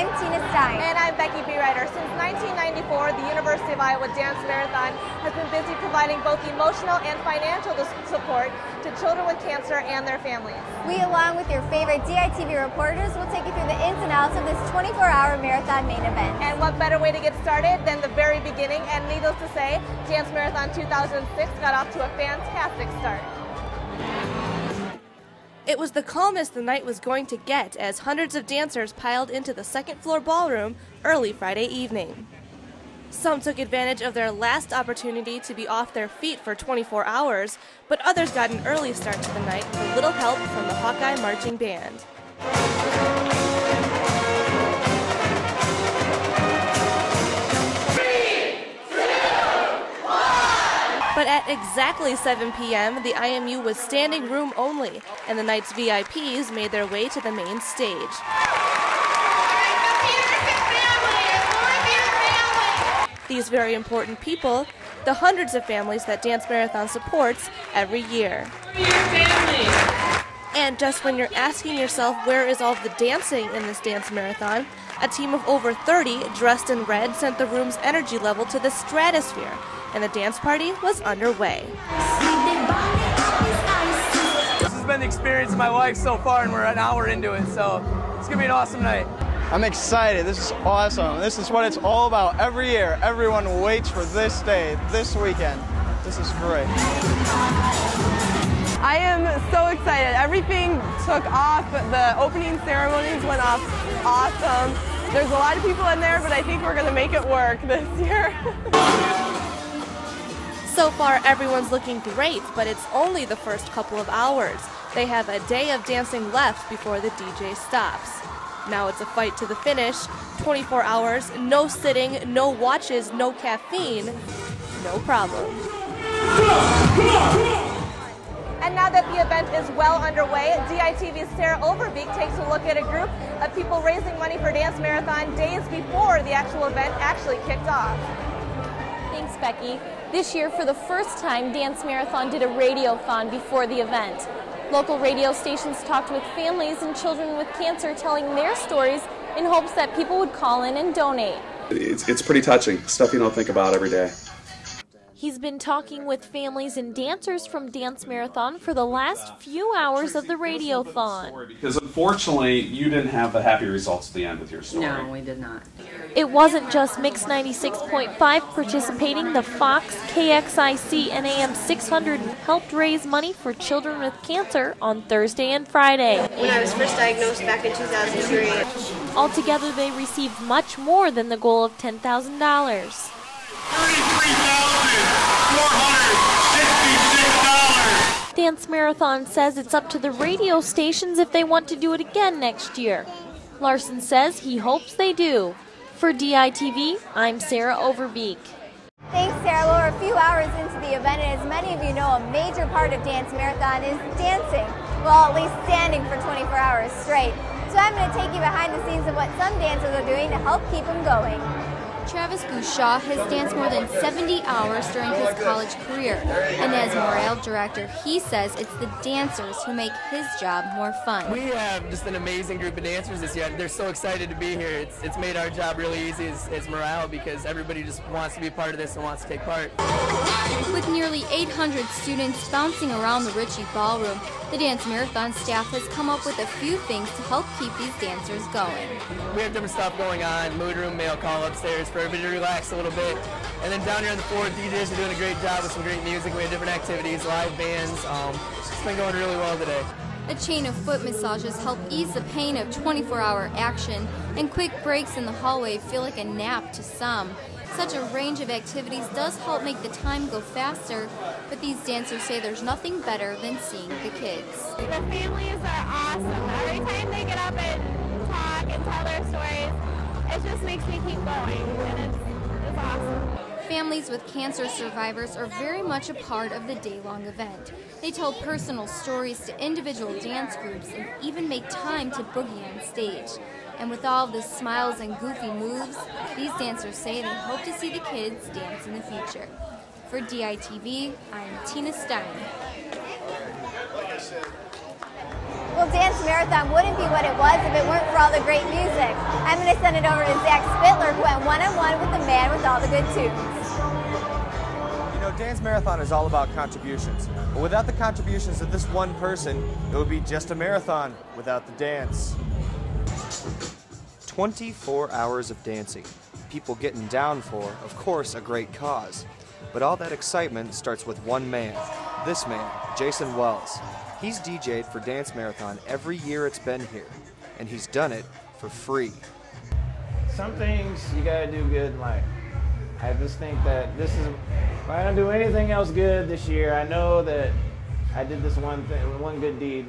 I'm Tina Stein. And I'm Becky Beerider. Since 1994, the University of Iowa Dance Marathon has been busy providing both emotional and financial support to children with cancer and their families. We, along with your favorite DITV reporters, will take you through the ins and outs of this 24-hour marathon main event. And what better way to get started than the very beginning? And needless to say, Dance Marathon 2006 got off to a fantastic start. It was the calmest the night was going to get as hundreds of dancers piled into the second-floor ballroom early Friday evening. Some took advantage of their last opportunity to be off their feet for 24 hours, but others got an early start to the night with a little help from the Hawkeye Marching Band. But at exactly 7 p.m., the IMU was standing room only, and the night's VIPs made their way to the main stage. These very important people, the hundreds of families that Dance Marathon supports every year. And just when you're asking yourself where is all the dancing in this Dance Marathon, a team of over 30 dressed in red sent the room's energy level to the stratosphere, and the dance party was underway. This has been the experience of my life so far, and we're an hour into it, so it's going to be an awesome night. I'm excited. This is awesome. This is what it's all about. Every year, everyone waits for this day, this weekend. This is great. I am so excited. Everything took off. The opening ceremonies went off awesome. There's a lot of people in there, but I think we're going to make it work this year. So far, everyone's looking great, but it's only the first couple of hours. They have a day of dancing left before the DJ stops. Now it's a fight to the finish. 24 hours, no sitting, no watches, no caffeine, no problem. And now that the event is well underway, DITV's Sarah Overbeek takes a look at a group of people raising money for Dance Marathon days before the actual event actually kicked off. Thanks, Becky. This year, for the first time, Dance Marathon did a radiothon before the event. Local radio stations talked with families and children with cancer telling their stories in hopes that people would call in and donate. It's pretty touching, stuff you don't think about every day. He's been talking with families and dancers from Dance Marathon for the last few hours of the radiothon. Because unfortunately, you didn't have the happy results at the end with your story. No, we did not. It wasn't just Mix 96.5 participating. The Fox, KXIC, and AM 600 helped raise money for children with cancer on Thursday and Friday. When I was first diagnosed back in 2003. Altogether, they received much more than the goal of $10,000. $33,466. Dance Marathon says it's up to the radio stations if they want to do it again next year. Larson says he hopes they do. For DITV, I'm Sarah Overbeek. Thanks, Sarah. Well, we're a few hours into the event, and as many of you know, a major part of Dance Marathon is dancing. Well, at least standing for 24 hours straight. So I'm going to take you behind the scenes of what some dancers are doing to help keep them going. Travis Gouchaw has danced more than 70 hours during his college career, and as morale director, he says it's the dancers who make his job more fun. We have just an amazing group of dancers this year. They're so excited to be here. It's made our job really easy as morale because everybody just wants to be a part of this and wants to take part. With nearly 800 students bouncing around the Ritchie Ballroom, the Dance Marathon staff has come up with a few things to help keep these dancers going. We have different stuff going on, mood room, mail call upstairs for everybody to relax a little bit. And then down here on the floor, DJs are doing a great job with some great music. We have different activities, live bands. It's been going really well today. A chain of foot massages help ease the pain of 24-hour action, and quick breaks in the hallway feel like a nap to some. Such a range of activities does help make the time go faster, but these dancers say there's nothing better than seeing the kids. The families are awesome. Every time they get up and talk and tell their stories, it just makes me keep going, and it's awesome. Families with cancer survivors are very much a part of the day-long event. They tell personal stories to individual dance groups and even make time to boogie on stage. And with all the smiles and goofy moves, these dancers say they hope to see the kids dance in the future. For DITV, I'm Tina Stein. Well, Dance Marathon wouldn't be what it was if it weren't for all the great music. I'm going to send it over to Zach Spittler, who went one-on-one with the man with all the good tunes. You know, Dance Marathon is all about contributions. But without the contributions of this one person, it would be just a marathon without the dance. 24 hours of dancing. People getting down for, of course, a great cause. But all that excitement starts with one man. This man, Jason Wells. He's DJ'd for Dance Marathon every year it's been here, and he's done it for free. Some things you gotta do good in life. I just think that this is, if I don't do anything else good this year, I know that I did this one thing, one good deed.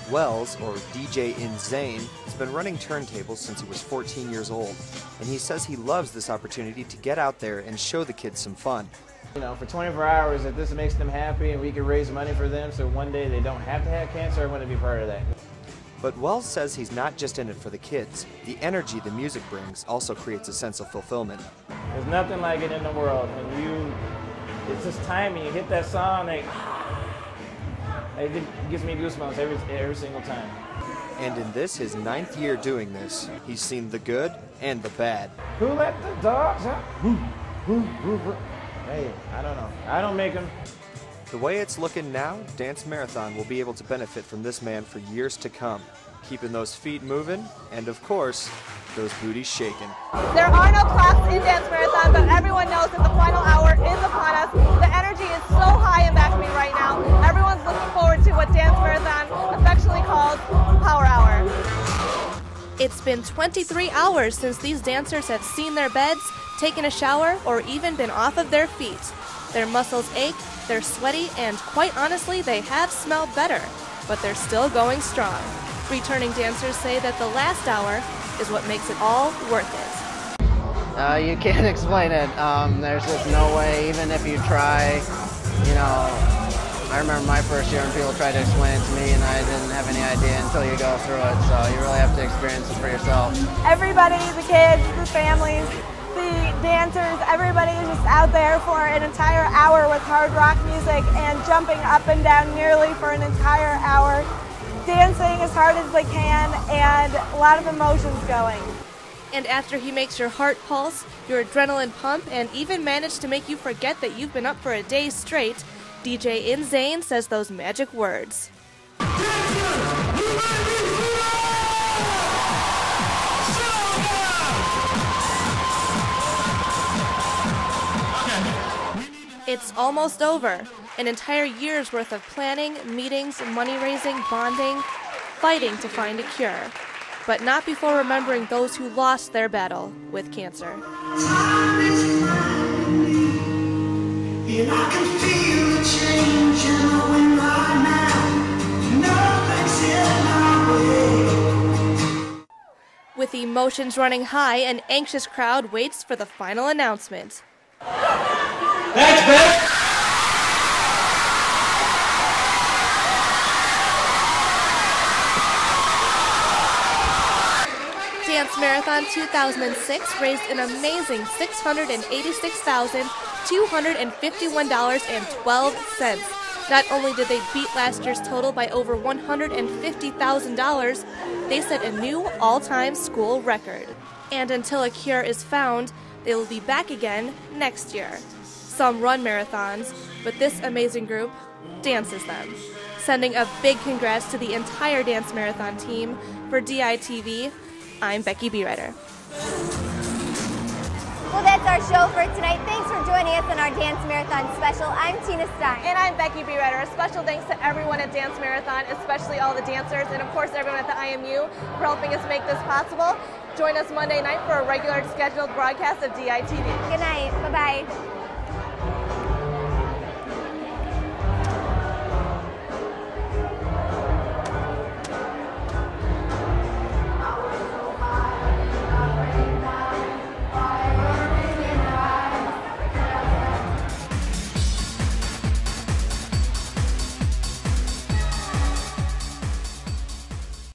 Wells, or DJ Insane, has been running turntables since he was 14 years old, and he says he loves this opportunity to get out there and show the kids some fun. You know, for 24 hours, if this makes them happy and we can raise money for them so one day they don't have to have cancer, I want to be part of that. But Wells says he's not just in it for the kids. The energy the music brings also creates a sense of fulfillment. There's nothing like it in the world. When it's just timing, you hit that song, it gives me goosebumps every single time. And in this, his 9th year doing this, he's seen the good and the bad. Who let the dogs out? Hey, I don't know. I don't make them. The way it's looking now, Dance Marathon will be able to benefit from this man for years to come, keeping those feet moving and, of course, those booties shaking. There are no clocks in Dance Marathon, but everyone knows that the final hour is upon us. The energy is so high in back of me right now. Everyone's looking forward to what Dance Marathon affectionately calls Power Hour. It's been 23 hours since these dancers have seen their beds, taken a shower, or even been off of their feet. Their muscles ache, they're sweaty, and quite honestly, they have smelled better, but they're still going strong. Returning dancers say that the last hour is what makes it all worth it. You can't explain it. There's just no way, even if you try. You know, I remember my first year and people tried to explain it to me and I didn't have any idea until you go through it, so you really have to experience it for yourself. Everybody, the kids, the families, the dancers, everybody is just out there for an entire hour with hard rock music and jumping up and down nearly for an entire hour, dancing as hard as they can, and a lot of emotions going. And after he makes your heart pulse, your adrenaline pump, and even manage to make you forget that you've been up for a day straight, DJ Insane says those magic words. It's almost over. An entire year's worth of planning, meetings, money raising, bonding, fighting to find a cure. But not before remembering those who lost their battle with cancer. With emotions running high, an anxious crowd waits for the final announcement. Thanks, Bill. Dance Marathon 2006 raised an amazing $686,251.12. Not only did they beat last year's total by over $150,000, they set a new all-time school record. And until a cure is found, they will be back again next year. Some run marathons, but this amazing group dances them. Sending a big congrats to the entire Dance Marathon team. For DITV, I'm Becky B. Ryder. Well, that's our show for tonight. Thanks for joining us on our Dance Marathon special. I'm Tina Stein. And I'm Becky B. Ryder. A special thanks to everyone at Dance Marathon, especially all the dancers, and of course everyone at the IMU for helping us make this possible. Join us Monday night for a regular scheduled broadcast of DITV. Good night. Bye-bye.